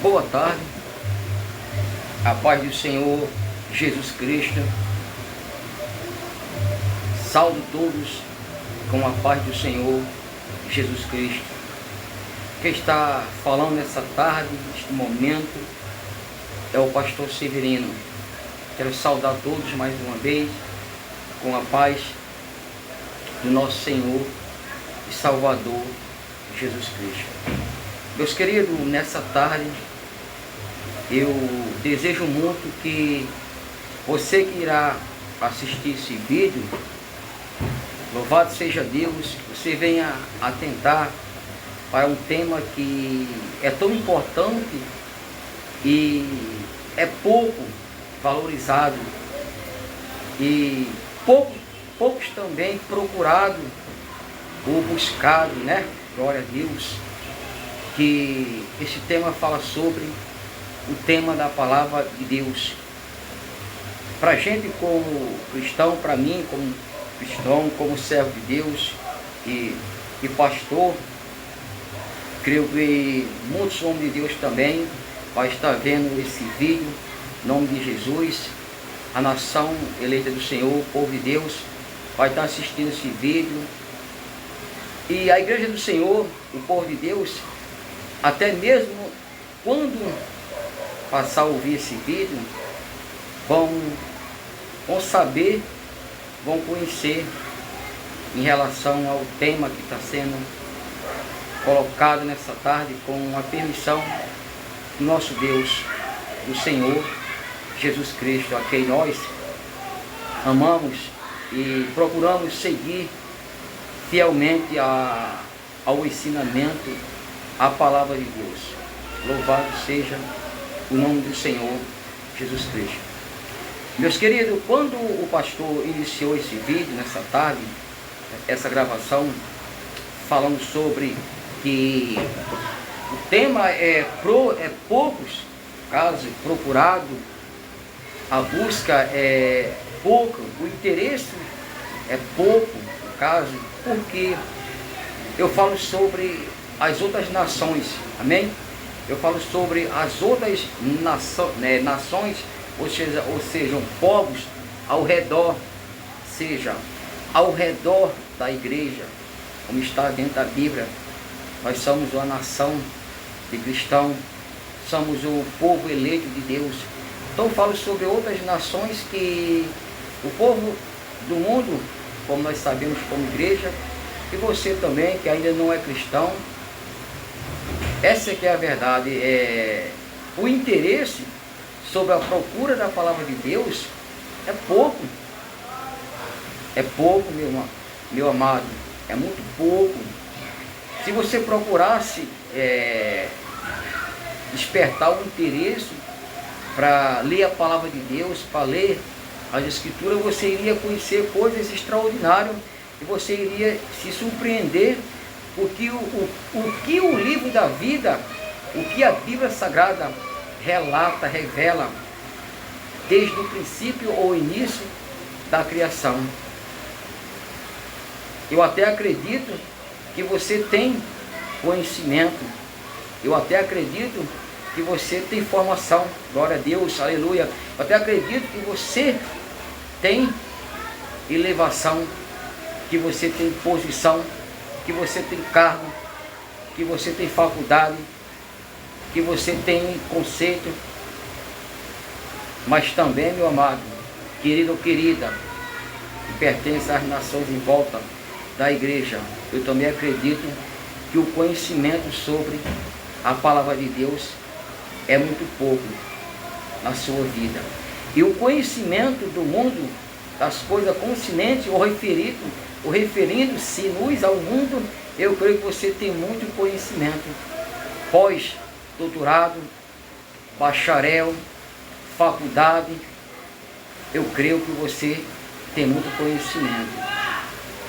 Boa tarde, a paz do Senhor Jesus Cristo. Saúdo todos com a paz do Senhor Jesus Cristo. Quem está falando nessa tarde, neste momento, é o pastor Severino. Quero saudar todos mais uma vez com a paz do nosso Senhor e Salvador Jesus Cristo. Meus queridos, nessa tarde eu desejo muito que você que irá assistir esse vídeo, louvado seja Deus, que você venha atentar para um tema que é tão importante e é pouco valorizado e poucos também procurado ou buscado, né? Glória a Deus, que esse tema fala sobre o tema da palavra de Deus. Para a gente como cristão, para mim como cristão, como servo de Deus e pastor, creio que muitos homens de Deus também vai estar vendo esse vídeo, em nome de Jesus. A nação eleita do Senhor, o povo de Deus, vai estar assistindo esse vídeo. E a igreja do Senhor, o povo de Deus, até mesmo quando passar a ouvir esse vídeo, vão saber, vão conhecer em relação ao tema que está sendo colocado nessa tarde, com a permissão do nosso Deus, do Senhor Jesus Cristo, a quem nós amamos e procuramos seguir fielmente ao ensinamento, à palavra de Deus. Louvado seja o nome do Senhor Jesus Cristo. Meus queridos, quando o pastor iniciou esse vídeo nessa tarde, essa gravação, falando sobre que o tema é poucos, caso procurado, a busca é pouca, o interesse é pouco, no caso, porque eu falo sobre as outras nações, amém? Eu falo sobre as outras nações, ou seja, povos ao redor, ao redor da igreja, como está dentro da Bíblia. Nós somos uma nação de cristãos, somos o povo eleito de Deus. Então eu falo sobre outras nações que o povo do mundo, como nós sabemos como igreja, e você também que ainda não é cristão, essa que é a verdade. O interesse sobre a procura da palavra de Deus é pouco. É pouco, meu amado, é muito pouco. Se você procurasse despertar o interesse para ler a palavra de Deus, para ler as Escrituras, você iria conhecer coisas extraordinárias e você iria se surpreender porque o que o livro da vida, o que a Bíblia Sagrada relata, revela, desde o princípio ou início da criação. Eu até acredito que você tem conhecimento, eu até acredito que você tem formação, glória a Deus, aleluia. Eu até acredito que você tem elevação, que você tem posição, que você tem cargo, que você tem faculdade, que você tem conceito, mas também, meu amado, querido ou querida, que pertence às nações em volta da igreja, eu também acredito que o conhecimento sobre a palavra de Deus é muito pouco na sua vida. E o conhecimento do mundo, das coisas conscientes ou referindo-se nos ao mundo, eu creio que você tem muito conhecimento. Pós-doutorado, bacharel, faculdade, eu creio que você tem muito conhecimento.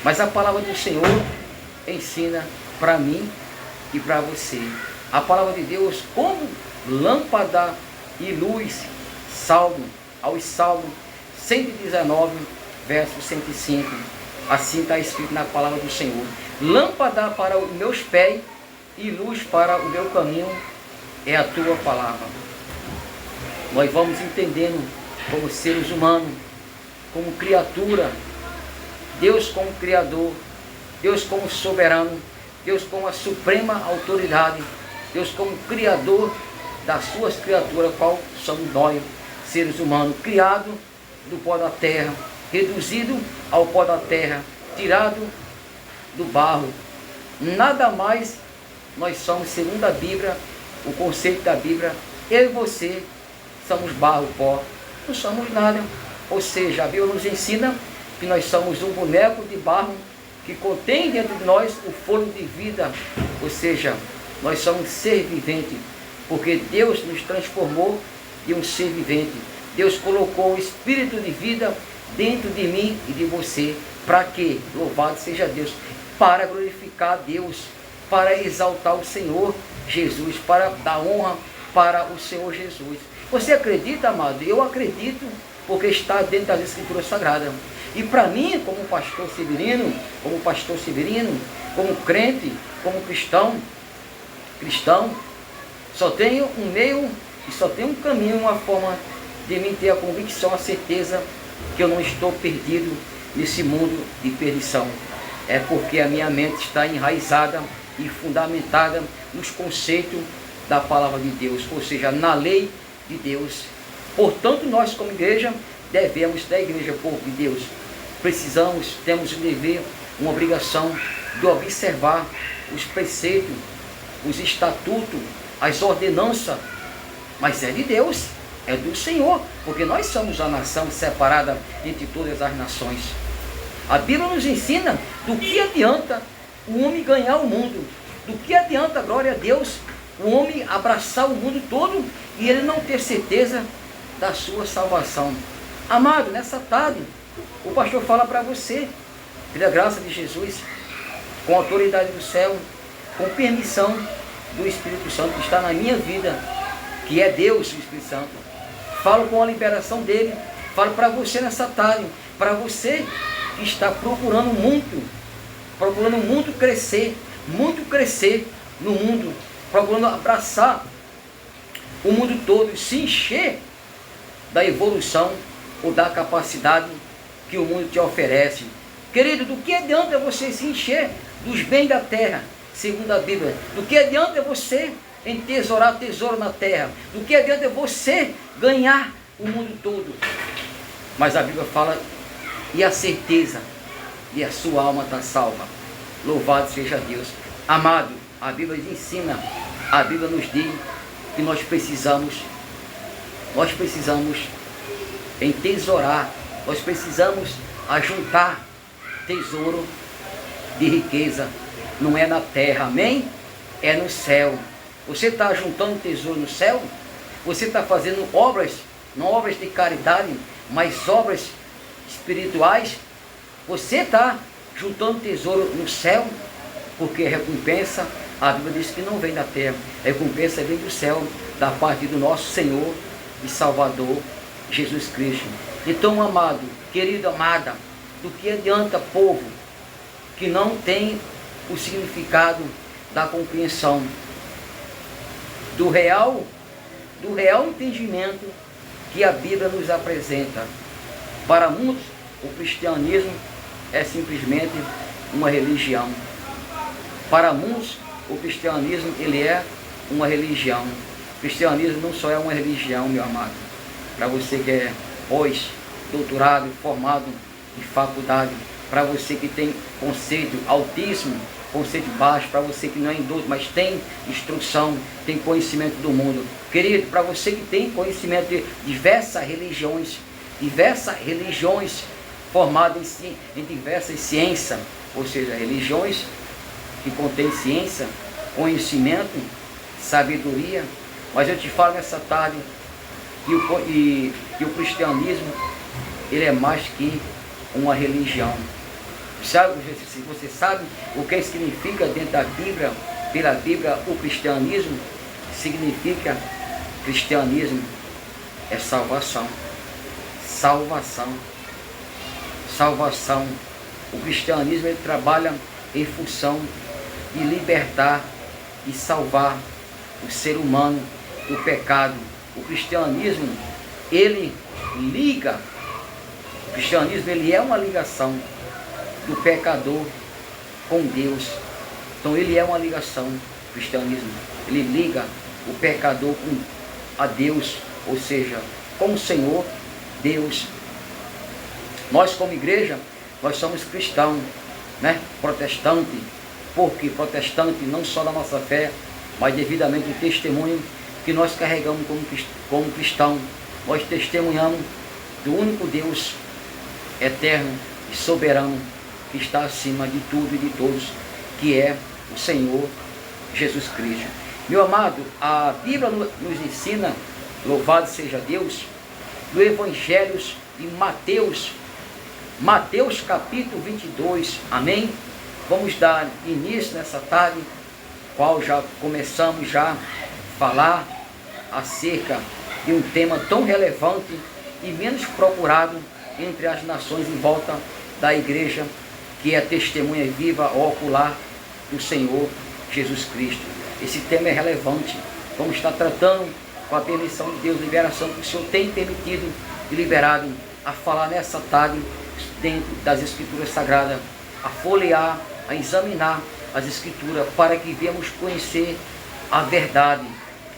Mas a palavra do Senhor ensina para mim e para você. A palavra de Deus como lâmpada e luz. Aos Salmos 119, verso 105. Assim está escrito na palavra do Senhor. Lâmpada para os meus pés e luz para o meu caminho é a tua palavra. Nós vamos entendendo como seres humanos, como criatura, Deus como Criador, Deus como soberano, Deus como a suprema autoridade, Deus como Criador das suas criaturas, qual somos nós, seres humanos, criados do pó da terra, reduzido ao pó da terra, tirado do barro. Nada mais nós somos, segundo a Bíblia, o conceito da Bíblia, eu e você somos barro, pó, não somos nada. Ou seja, a Bíblia nos ensina que nós somos um boneco de barro que contém dentro de nós o fôlego de vida. Ou seja, nós somos ser vivente, porque Deus nos transformou de um ser vivente. Deus colocou o espírito de vida dentro de mim e de você. Para quê? Louvado seja Deus. Para glorificar a Deus, para exaltar o Senhor Jesus, para dar honra para o Senhor Jesus. Você acredita, amado? Eu acredito, porque está dentro das Escrituras Sagradas. E para mim, como pastor severino, como crente, como cristão, só tenho um meio e só tem um caminho, uma forma de mim ter a convicção, a certeza que eu não estou perdido nesse mundo de perdição. É porque a minha mente está enraizada e fundamentada nos conceitos da palavra de Deus, ou seja, na lei de Deus. Portanto, nós como igreja, devemos, da igreja, povo de Deus, temos um dever, uma obrigação de observar os preceitos, os estatutos, as ordenanças, mas é de Deus, é do Senhor, porque nós somos a nação separada entre todas as nações. A Bíblia nos ensina do que adianta o homem ganhar o mundo, do que adianta, glória a Deus, o homem abraçar o mundo todo e ele não ter certeza da sua salvação. Amado, nessa tarde, o pastor fala para você, pela graça de Jesus, com a autoridade do céu, com permissão do Espírito Santo que está na minha vida, que é Deus, o Espírito Santo. Falo com a liberação dele, falo para você nessa tarde, para você que está procurando muito crescer no mundo, procurando abraçar o mundo todo, se encher da evolução ou da capacidade que o mundo te oferece. Querido, do que adianta você se encher dos bens da terra, segundo a Bíblia? Do que adianta você entesourar tesouro na terra? Do que adianta você ganhar o mundo todo? Mas a Bíblia fala, e a certeza de a sua alma está salva. Louvado seja Deus. Amado, a Bíblia ensina, a Bíblia nos diz que nós precisamos entesourar, nós precisamos ajuntar tesouro de riqueza. Não é na terra, amém? É no céu. Você está juntando tesouro no céu? Você está fazendo obras, não obras de caridade, mas obras espirituais? Você está juntando tesouro no céu? Porque a recompensa, a Bíblia diz que não vem da terra, a recompensa vem do céu, da parte do nosso Senhor e Salvador Jesus Cristo. Então, amado, querido, amada, do que adianta povo que não tem o significado da compreensão do real entendimento que a Bíblia nos apresenta? Para muitos, o cristianismo é simplesmente uma religião. Para muitos, o cristianismo ele é uma religião. O cristianismo não só é uma religião, meu amado. Para você que é pós-doutorado, formado em faculdade, para você que tem conceito altíssimo, conceito baixo, para você que não é idoso, mas tem instrução, tem conhecimento do mundo. Querido, para você que tem conhecimento de diversas religiões formadas em diversas ciências, ou seja, religiões que contêm ciência, conhecimento, sabedoria. Mas eu te falo nessa tarde que o cristianismo ele é mais que uma religião. Você sabe o que significa dentro da Bíblia, pela Bíblia, o cristianismo? Significa, cristianismo é salvação. Salvação. O cristianismo ele trabalha em função de libertar e salvar o ser humano do pecado. O cristianismo, ele liga, o cristianismo ele é uma ligação do pecador com Deus. Então ele é uma ligação, o cristianismo, ele liga o pecador a Deus, ou seja, com o Senhor Deus. Nós como igreja, nós somos cristãos, né? Protestante, porque protestante não só da nossa fé, mas devidamente o testemunho que nós carregamos como cristão. Nós testemunhamos do único Deus eterno e soberano que está acima de tudo e de todos, que é o Senhor Jesus Cristo. Meu amado, a Bíblia nos ensina, louvado seja Deus, no Evangelho de Mateus capítulo 22, amém? Vamos dar início nessa tarde, qual já começamos a falar acerca de um tema tão relevante e menos procurado entre as nações em volta da igreja, que é a testemunha viva ocular do Senhor Jesus Cristo. Esse tema é relevante. Vamos estar tratando com a permissão de Deus, liberação que o Senhor tem permitido e liberado a falar nessa tarde dentro das Escrituras Sagradas, a folhear, a examinar as Escrituras para que venhamos conhecer a verdade.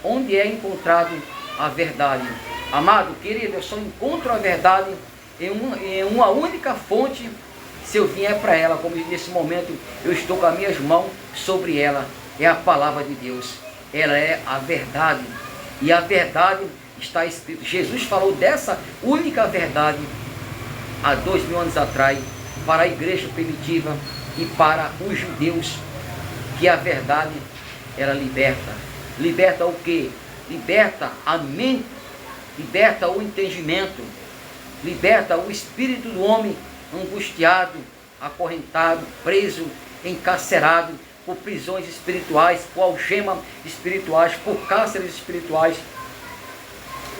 Onde é encontrado a verdade? Amado, querido, eu só encontro a verdade em uma única fonte se eu vier para ela, como nesse momento eu estou com as minhas mãos sobre ela. É a palavra de Deus, ela é a verdade, e a verdade está escrito. Jesus falou dessa única verdade há 2000 anos atrás para a igreja primitiva e para os judeus, que a verdade era liberta. Liberta o quê? Liberta a mente, liberta o entendimento, liberta o espírito do homem angustiado, acorrentado, preso, encarcerado por prisões espirituais, por algemas espirituais, por cárceres espirituais,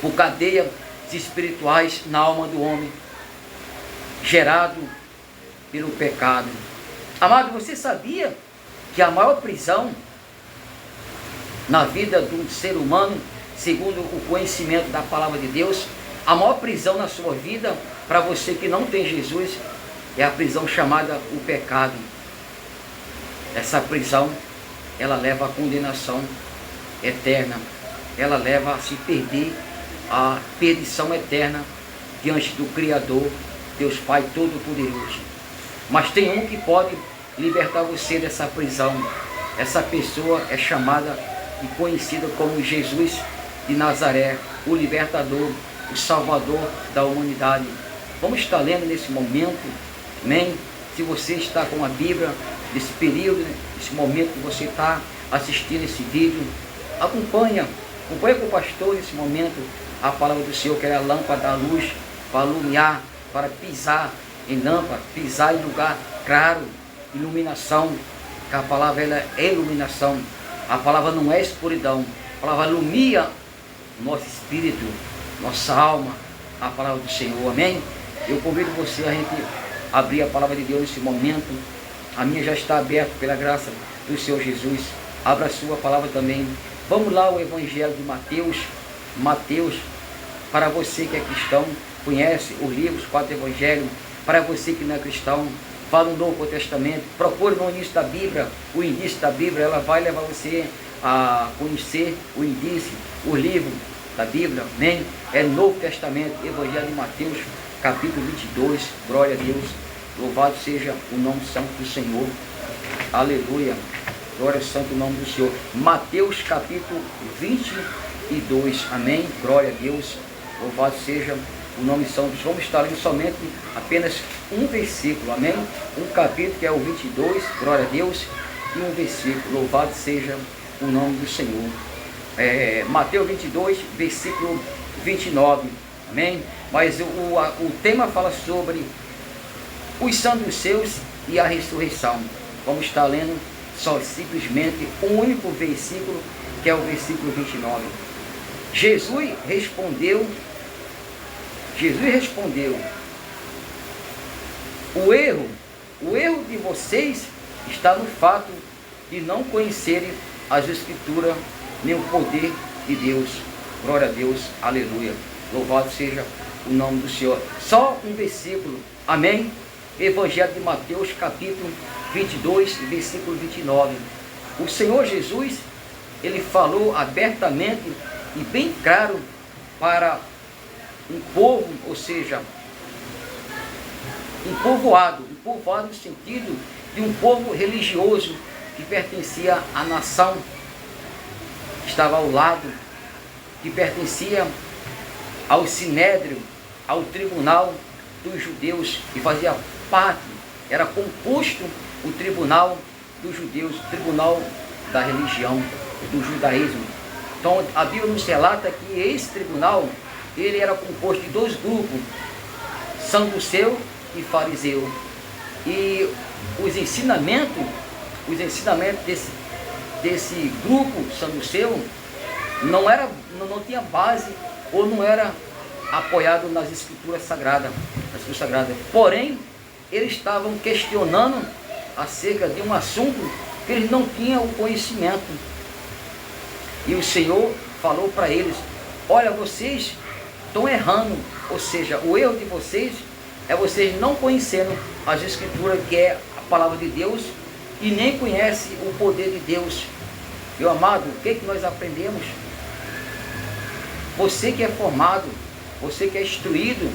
por cadeias espirituais na alma do homem, gerado pelo pecado. Amado, você sabia que a maior prisão na vida do ser humano, segundo o conhecimento da palavra de Deus, a maior prisão na sua vida, para você que não tem Jesus, é a prisão chamada o pecado. Essa prisão, ela leva à condenação eterna, ela leva a se perder, a perdição eterna diante do Criador, Deus Pai Todo-Poderoso. Mas tem um que pode libertar você dessa prisão. Essa pessoa é chamada e conhecida como Jesus de Nazaré, o libertador, o salvador da humanidade. Vamos estar lendo nesse momento, amém? Se você está com a Bíblia, nesse período, nesse momento que você está assistindo esse vídeo, acompanha com o pastor nesse momento a palavra do Senhor, que é a lâmpada da luz, para alumiar, para pisar em lâmpada, pisar em lugar claro, iluminação, que a palavra ela é iluminação, a palavra não é escuridão, a palavra ilumina nosso espírito, nossa alma, a palavra do Senhor, amém? Eu convido você a gente abrir a palavra de Deus nesse momento. A minha já está aberta pela graça do Senhor Jesus. Abra a sua palavra também. Vamos lá ao Evangelho de Mateus, para você que é cristão, conhece os livros, 4 Evangelhos. Para você que não é cristão, fala no Novo Testamento, procure no início da Bíblia, o indício da Bíblia, ela vai levar você a conhecer o indício, o livro da Bíblia, amém? É Novo Testamento, Evangelho de Mateus, capítulo 22, glória a Deus, louvado seja o nome santo do Senhor, aleluia, glória ao santo nome do Senhor. Mateus capítulo 22, amém, glória a Deus, louvado seja o nome santo. Vamos estar lendo somente apenas um versículo, amém, um capítulo que é o 22, glória a Deus, e um versículo, louvado seja o nome do Senhor. Mateus 22, versículo 29, amém? Mas o tema fala sobre os saduceus e a ressurreição. Vamos estar lendo só simplesmente um único versículo, que é o versículo 29. Jesus respondeu, o erro de vocês está no fato de não conhecerem as Escrituras nem o poder de Deus. Glória a Deus, aleluia. Louvado seja o nome do Senhor. Só um versículo, amém? Evangelho de Mateus, capítulo 22, versículo 29. O Senhor Jesus, ele falou abertamente e bem claro para um povo, ou seja, um povoado no sentido de um povo religioso que pertencia à nação que estava ao lado, que pertencia ao sinédrio, ao tribunal dos judeus, e fazia parte, era composto o tribunal dos judeus, o tribunal da religião, do judaísmo. Então a Bíblia nos relata que esse tribunal, ele era composto de dois grupos, saduceu e fariseu. E os ensinamentos desse grupo saduceu não tinha base ou não era apoiado nas escrituras sagradas. Porém, eles estavam questionando acerca de um assunto que eles não tinham o conhecimento. E o Senhor falou para eles: olha, vocês estão errando, ou seja, o erro de vocês é vocês não conhecendo as escrituras, que é a palavra de Deus, e nem conhecem o poder de Deus. Meu amado, o que nós aprendemos? Você que é formado, você que é instruído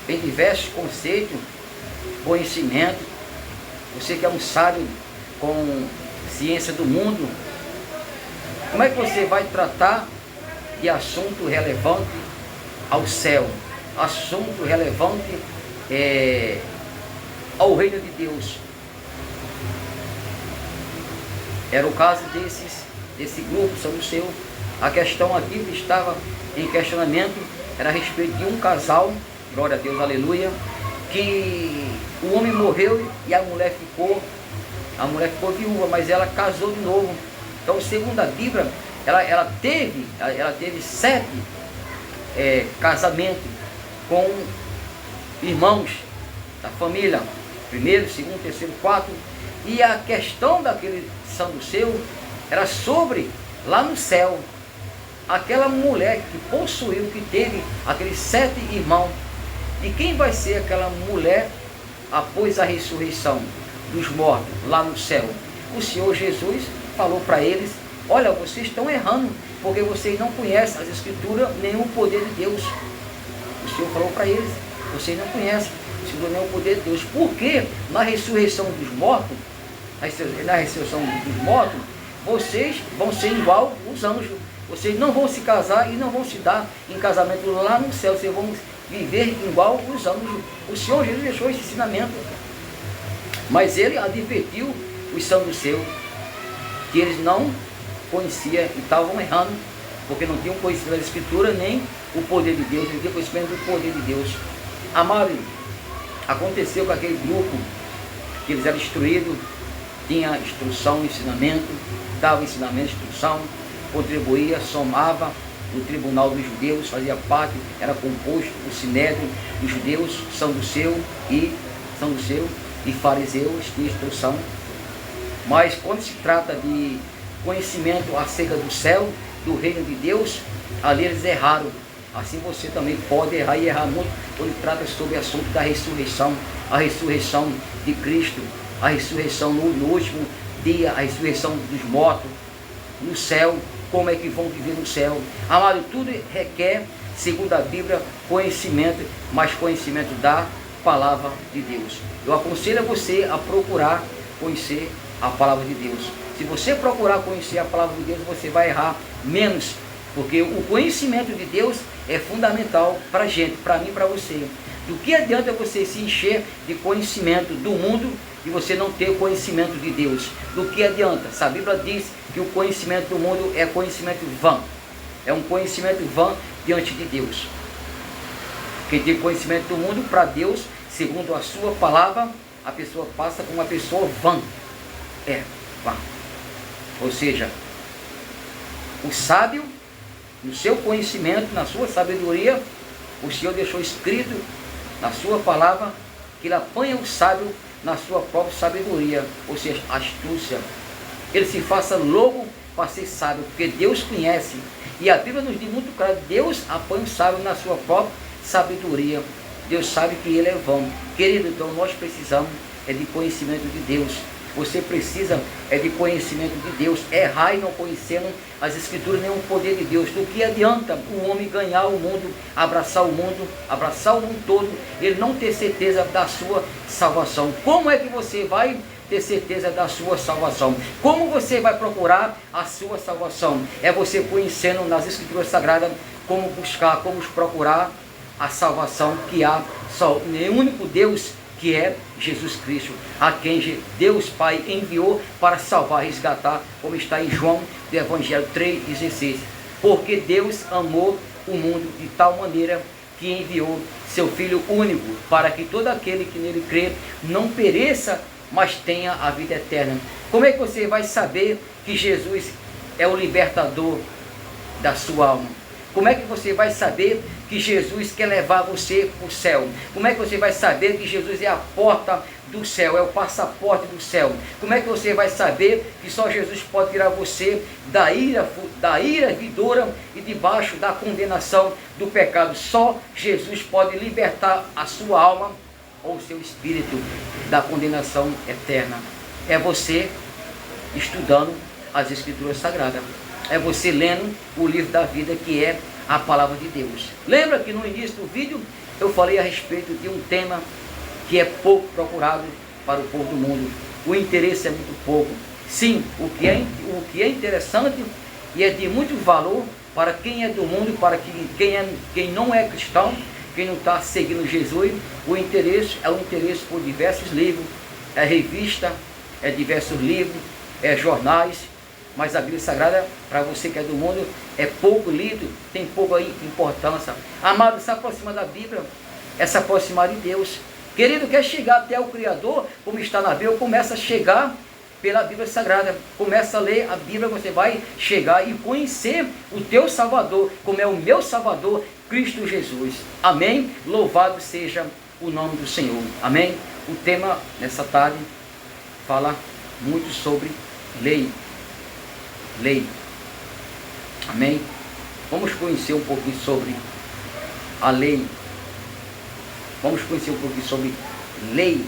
em diversos conceitos, conhecimento, você que é um sábio com ciência do mundo, como é que você vai tratar de assunto relevante ao céu, assunto relevante ao reino de Deus? Era o caso desse grupo saduceu. A questão aqui que estava em questionamento era a respeito de um casal, glória a Deus, aleluia, que o homem morreu e a mulher ficou viúva, mas ela casou de novo. Então, segundo a Bíblia, ela teve 7 casamentos com irmãos da família, primeiro, segundo, terceiro, 4. E a questão daquele saduceu era sobre, lá no céu, aquela mulher que possuiu, que teve aqueles 7 irmãos. E quem vai ser aquela mulher após a ressurreição dos mortos lá no céu? O Senhor Jesus falou para eles: olha, vocês estão errando, porque vocês não conhecem as escrituras nem o poder de Deus. O Senhor falou para eles: vocês não conhecem as escrituras nem o poder de Deus, porque na ressurreição dos mortos, vocês vão ser igual os anjos. Vocês não vão se casar e não vão se dar em casamento lá no céu. Vocês vão viver igual os anjos. O Senhor Jesus deixou esse ensinamento. Mas ele advertiu os saduceus que eles não conheciam e estavam errando, porque não tinham conhecimento da Escritura nem o poder de Deus, não tinham conhecimento do poder de Deus. Amado, aconteceu com aquele grupo que eles eram instruídos, tinha instrução, ensinamento, dava ensinamento, instrução, contribuía, somava no tribunal dos judeus, fazia parte, era composto o sinédrio dos judeus, saduceu e fariseus, tinha instrução. Mas quando se trata de conhecimento acerca do céu, do reino de Deus, ali eles erraram. Assim você também pode errar, e errar muito, quando trata sobre o assunto da ressurreição, a ressurreição de Cristo, a ressurreição no último dia, a ressurreição dos mortos, no céu, como é que vão viver no céu. Amado, tudo requer, segundo a Bíblia, conhecimento, mas conhecimento da palavra de Deus. Eu aconselho a você a procurar conhecer a palavra de Deus. Se você procurar conhecer a palavra de Deus, você vai errar menos, porque o conhecimento de Deus é fundamental para a gente, para mim e para você. Do que adianta você se encher de conhecimento do mundo e você não ter o conhecimento de Deus? Do que adianta? Se a Bíblia diz que o conhecimento do mundo é conhecimento vã, é um conhecimento vã diante de Deus. Quem tem conhecimento do mundo, para Deus, segundo a sua palavra, a pessoa passa como uma pessoa vã. Vã. Ou seja, o sábio, no seu conhecimento, na sua sabedoria, o Senhor deixou escrito na sua palavra que ele apanha o sábio na sua própria sabedoria, ou seja, astúcia. Ele se faça lobo para ser sábio, porque Deus conhece. E a Bíblia nos diz muito claro, Deus apanha o sábio na sua própria sabedoria. Deus sabe que ele é vão. Querido, então nós precisamos de conhecimento de Deus. Você precisa de conhecimento de Deus. Errar e não conhecendo as Escrituras nem o poder de Deus. Do que adianta o homem ganhar o mundo, abraçar o mundo todo, ele não ter certeza da sua salvação? Como é que você vai ter certeza da sua salvação? Como você vai procurar a sua salvação? É você conhecendo nas Escrituras Sagradas como buscar, como procurar a salvação que há só o único Deus, que é Jesus Cristo, a quem Deus Pai enviou para salvar, resgatar, como está em João do Evangelho 3,16. Porque Deus amou o mundo de tal maneira que enviou seu Filho único, para que todo aquele que nele crê não pereça, mas tenha a vida eterna. Como é que você vai saber que Jesus é o libertador da sua alma? Como é que você vai saber que Jesus quer levar você para o céu? Como é que você vai saber que Jesus é a porta do céu, é o passaporte do céu? Como é que você vai saber que só Jesus pode tirar você da ira vindoura e debaixo da condenação do pecado? Só Jesus pode libertar a sua alma ou o seu espírito da condenação eterna. É você estudando as Escrituras Sagradas. É você lendo o livro da vida, que é a palavra de Deus. Lembra que no início do vídeo eu falei a respeito de um tema que é pouco procurado para o povo do mundo. O interesse é muito pouco. Sim, o que é interessante e é de muito valor para quem é do mundo, para quem não é cristão, quem não está seguindo Jesus. O interesse é o interesse por diversos livros, é revista, é diversos livros, é jornais. Mas a Bíblia Sagrada, para você que é do mundo, é pouco lido, tem pouca importância. Amado, se aproxima da Bíblia, é se aproximar de Deus. Querido, quer chegar até o Criador, como está na Bíblia, começa a chegar pela Bíblia Sagrada. Começa a ler a Bíblia, você vai chegar e conhecer o teu Salvador, como é o meu Salvador, Cristo Jesus. Amém? Louvado seja o nome do Senhor. Amém? O tema nessa tarde fala muito sobre lei. Lei. Amém? Vamos conhecer um pouquinho sobre a lei. Vamos conhecer um pouquinho sobre lei.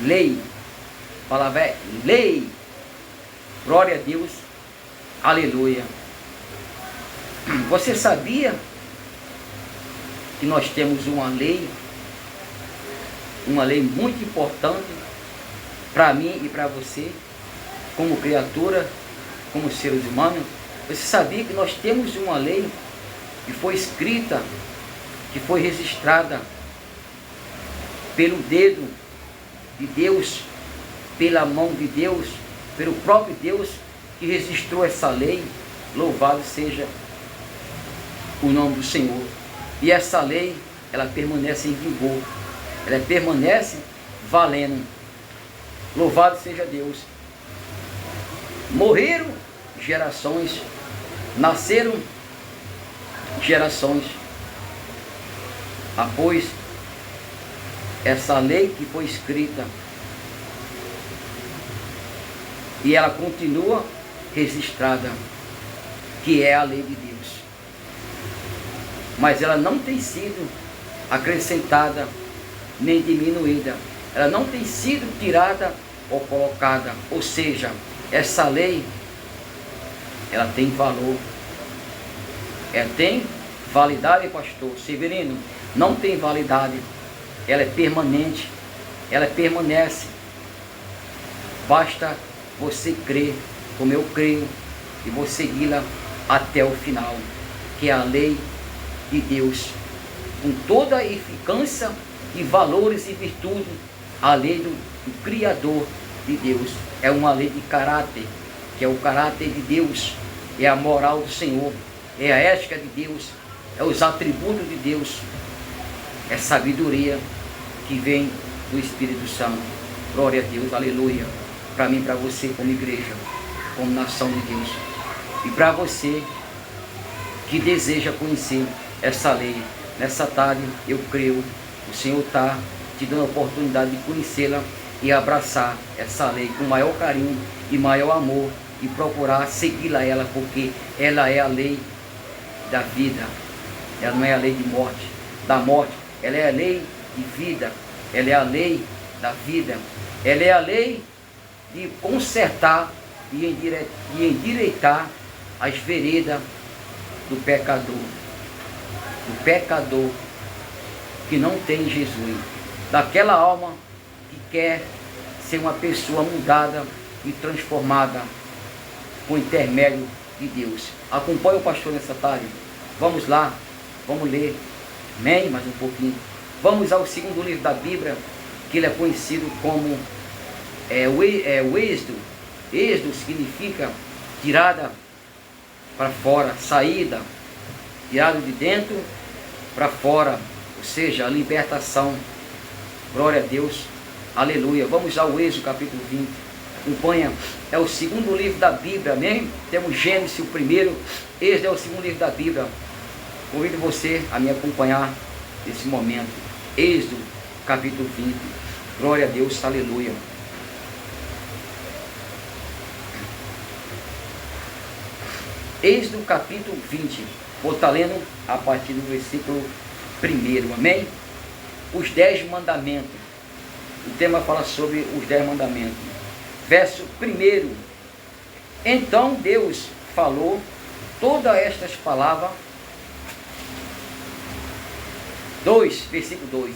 Lei. A palavra é lei. Glória a Deus. Aleluia. Você sabia que nós temos uma lei muito importante para mim e para você, como criatura, como seres humanos? Você sabia que nós temos uma lei que foi escrita, que foi registrada pelo dedo de Deus, pela mão de Deus, pelo próprio Deus que registrou essa lei? Louvado seja o nome do Senhor. E essa lei, ela permanece em vigor, ela permanece valendo. Louvado seja Deus. Morreram gerações, nasceram gerações após essa lei que foi escrita, e ela continua registrada, que é a lei de Deus. Mas ela não tem sido acrescentada nem diminuída, ela não tem sido tirada ou colocada. Ou seja, essa lei, ela tem valor, ela tem validade, pastor Severino? Não tem validade, ela é permanente, ela permanece. Basta você crer, como eu creio, e vou segui-la até o final, que é a lei de Deus, com toda a eficácia e valores e virtude, a lei do Criador de Deus. É uma lei de caráter, que é o caráter de Deus, é a moral do Senhor, é a ética de Deus, é os atributos de Deus, é sabedoria que vem do Espírito Santo. Glória a Deus, aleluia. Para mim, para você, como igreja, como nação de Deus, e para você que deseja conhecer essa lei, nessa tarde, eu creio, o Senhor está te dando a oportunidade de conhecê-la e abraçar essa lei com maior carinho e maior amor e procurar segui-la ela, porque ela é a lei da vida. Ela não é a lei de morte, da morte. Ela é a lei de vida. Ela é a lei da vida. Ela é a lei de consertar e endireitar as veredas do pecador. Do pecador que não tem Jesus. Daquela alma que quer ser uma pessoa mudada e transformada com intermédio de Deus. Acompanhe o pastor nessa tarde. Vamos lá, vamos ler. Amém? Mais um pouquinho. Vamos ao segundo livro da Bíblia, que ele é conhecido como o Êxodo. Êxodo significa tirada para fora, saída, tirada de dentro para fora, ou seja, a libertação. Glória a Deus, aleluia. Vamos ao Êxodo capítulo 20. Acompanha, é o segundo livro da Bíblia, amém? Temos Gênesis o primeiro, Êxodo é o segundo livro da Bíblia. Convido você a me acompanhar nesse momento. Êxodo capítulo 20. Glória a Deus, aleluia. Êxodo capítulo 20. Vou estar lendo a partir do versículo 1, amém? Os 10 mandamentos. O tema fala sobre os 10 mandamentos. Verso 1. Então Deus falou todas estas palavras. 2, versículo 2.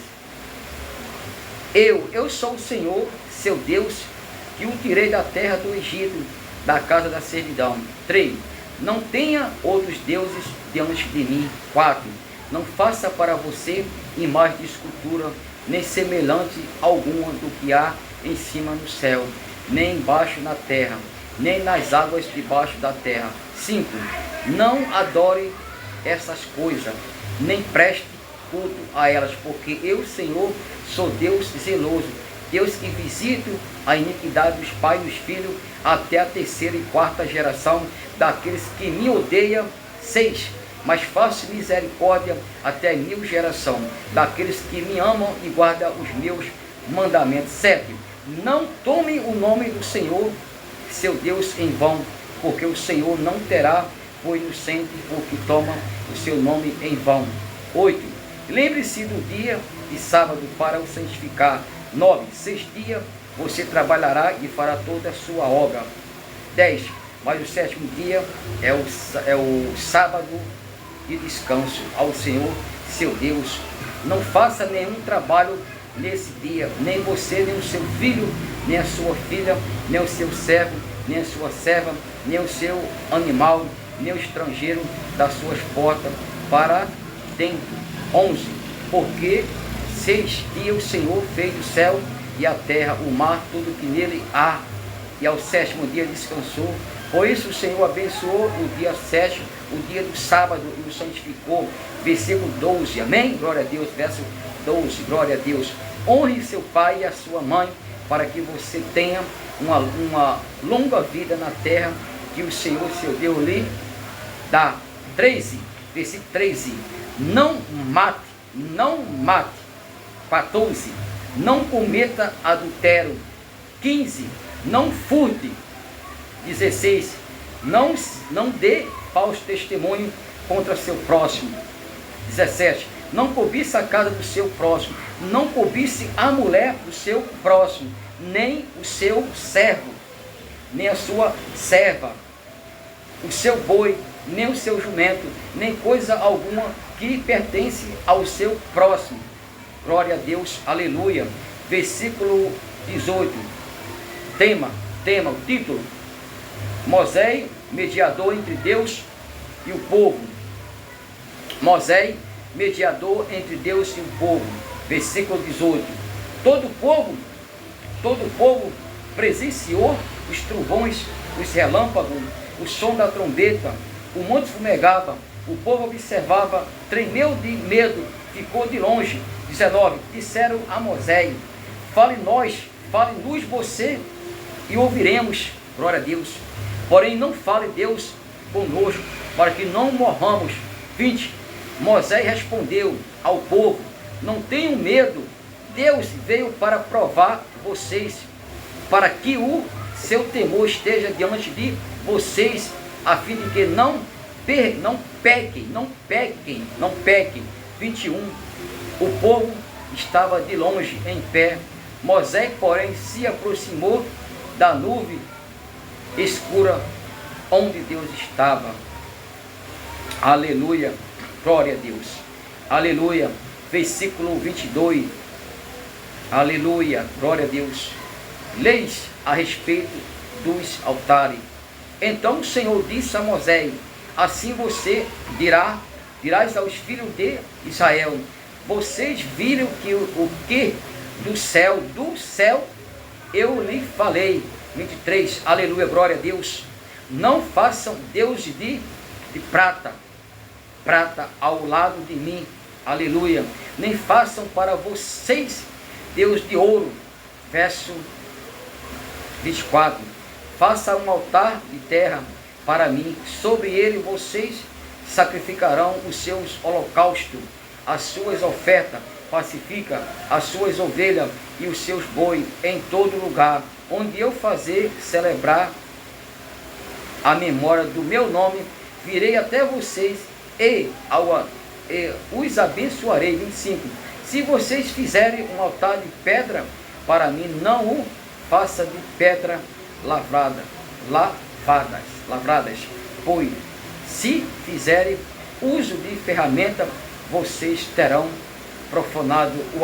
Eu sou o Senhor, seu Deus, que o tirei da terra do Egito, da casa da servidão. 3. Não tenha outros deuses diante de mim. 4. Não faça para você imagem de escultura, nem semelhante alguma do que há em cima no céu, nem embaixo na terra, nem nas águas debaixo da terra. 5. Não adore essas coisas, nem preste culto a elas, porque eu, Senhor, sou Deus zeloso, Deus que visito a iniquidade dos pais e dos filhos, até a 3ª e 4ª geração daqueles que me odeiam. 6. Mas faço misericórdia até 1000 geração daqueles que me amam e guardam os meus mandamentos. 7. Não tome o nome do Senhor, seu Deus, em vão, porque o Senhor não terá por inocente o que toma o seu nome em vão. 8. Lembre-se do dia de sábado para o santificar. 9. 6 dias você trabalhará e fará toda a sua obra. 10. Mas o 7º dia é o sábado de descanso ao Senhor, seu Deus. Não faça nenhum trabalho nesse dia, nem você, nem o seu filho, nem a sua filha, nem o seu servo, nem a sua serva, nem o seu animal, nem o estrangeiro das suas portas para dentro. 11. Porque 6 dias o Senhor fez o céu e a terra, o mar, tudo que nele há, e ao 7º dia descansou. Por isso o Senhor abençoou o dia 7, o dia do sábado, e o santificou. Versículo 12, amém? Glória a Deus. Verso 12, glória a Deus. Honre seu pai e a sua mãe, para que você tenha uma longa vida na terra que o Senhor, seu Deus, lhe dá. 13, versículo 13. Não mate. 14. Não cometa adultério. 15. Não furte. 16. Não dê falso testemunho contra seu próximo. 17. Não cobice a casa do seu próximo. Não cobice a mulher do seu próximo, nem o seu servo, nem a sua serva, o seu boi, nem o seu jumento, nem coisa alguma que pertence ao seu próximo. Glória a Deus, aleluia. Versículo 18. Tema, o título: Moisés, mediador entre Deus e o povo. Moisés, mediador entre Deus e o povo. Versículo 18. Todo o povo presenciou os trovões, os relâmpagos, o som da trombeta, o monte fumegava, o povo observava, tremeu de medo, ficou de longe. 19. Disseram a Moisés: fale-nos você e ouviremos. Glória a Deus. Porém não fale Deus conosco, para que não morramos. 20. Moisés respondeu ao povo: não tenham medo, Deus veio para provar vocês, para que o seu temor esteja diante de vocês, a fim de que não pequem. 21. O povo estava de longe em pé. Moisés, porém, se aproximou da nuvem escura onde Deus estava. Aleluia, glória a Deus. Aleluia, versículo 22. Aleluia, glória a Deus. Leis a respeito dos altares. Então o Senhor disse a Moisés: assim você dirás aos filhos de Israel: vocês viram o que do céu eu lhe falei. 23, aleluia, glória a Deus. Não façam deuses de prata ao lado de mim, aleluia. Nem façam para vocês Deus de ouro. Verso 24. Faça um altar de terra para mim. Sobre ele vocês sacrificarão os seus holocaustos, as suas ofertas pacíficas, as suas ovelhas e os seus bois, em todo lugar onde eu fazer celebrar a memória do meu nome, virei até vocês e os abençoarei. 25. Se vocês fizerem um altar de pedra para mim, não o faça de pedra lavradas, pois se fizerem uso de ferramenta, vocês terão profanado o altar.